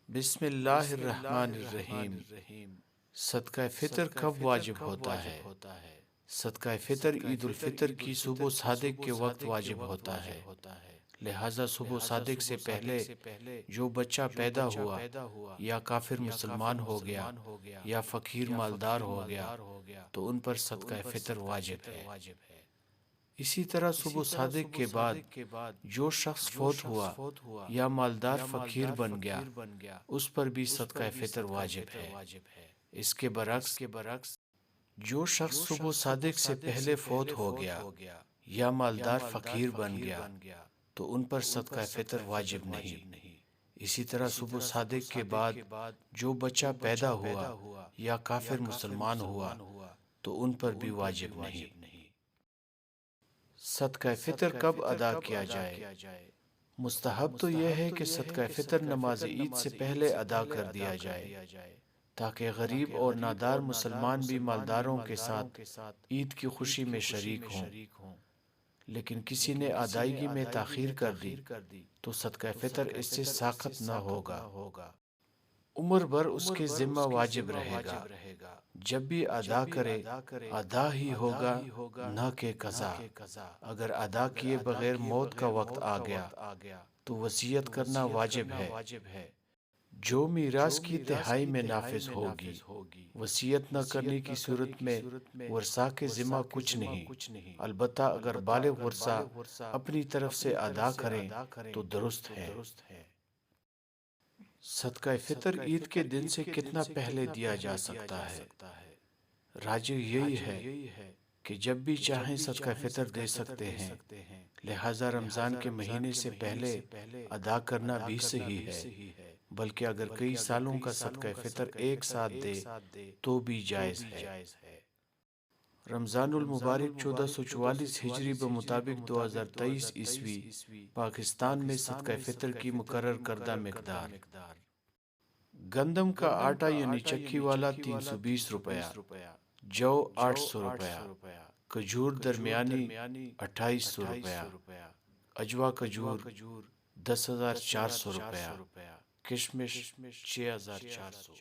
بسم اللہ الرحمن الرحیم۔ صدقہ فطر کب واجب ہوتا ہے؟ صدقہ فطر عید الفطر کی صبح صادق کے وقت واجب ہوتا ہے، لہٰذا صبح صادق سے پہلے جو بچہ پیدا ہوا یا کافر مسلمان ہو گیا یا فقیر مالدار ہو گیا تو ان پر صدقہ فطر واجب ہے۔ اسی طرح صبح صادق کے بعد جو شخص فوت ہوا یا مالدار فقیر بن گیا اس پر بھی صدقہ فطر واجب ہے۔ اس کے برعکس جو شخص صبح صادق سے پہلے فوت ہو گیا یا مالدار فقیر بن گیا تو ان پر صدقہ فطر واجب نہیں۔ اسی طرح صبح صادق کے بعد جو بچہ پیدا ہوا یا کافر مسلمان ہوا تو ان پر بھی واجب نہیں۔ صدقہ فطر کب ادا کیا جائے؟ مستحب تو یہ ہے کہ صدقہ فطر نماز عید سے پہلے ادا کر دیا جائے تاکہ غریب اور نادار مسلمان بھی مالداروں کے ساتھ عید کی خوشی میں شریک ہوں۔ لیکن کسی نے ادائیگی میں تاخیر کر دی تو صدقہ فطر اس سے ساقط نہ ہوگا، عمر بھر اس کے ذمہ واجب رہے گا۔ جب بھی ادا کرے ادا ہی ہوگا نہ کہ قضا۔ اگر ادا کیے بغیر موت کا وقت آ گیا تو وصیت کرنا واجب ہے جو میراث کی تہائی میں نافذ ہوگی۔ وصیت نہ کرنے کی صورت میں ورثاء کے ذمہ کچھ نہیں، البتہ اگر بالغ ورثاء اپنی طرف سے ادا کریں تو درست ہے۔ صدقہ فطر عید کے دن سے کتنا پہلے دیا جا سکتا ہے؟ راجح یہی ہے کہ جب بھی چاہیں صدقہ فطر دے سکتے ہیں، لہٰذا رمضان کے مہینے سے پہلے ادا کرنا بھی صحیح ہے، بلکہ اگر کئی سالوں کا صدقہ فطر ایک ساتھ دے تو بھی جائز ہے۔ رمضان المبارک 1444 ہجری بمطابق 2023 عیسوی پاکستان میں صدقہ فطر کی مقرر کردہ مقدار: گندم کا آٹا یعنی چکی والا 320 روپیہ، جو 800 روپیہ، کھجور درمیانی 2800 روپیہ، اجوا کھجور 10,400 روپیہ، کشمش 6,400۔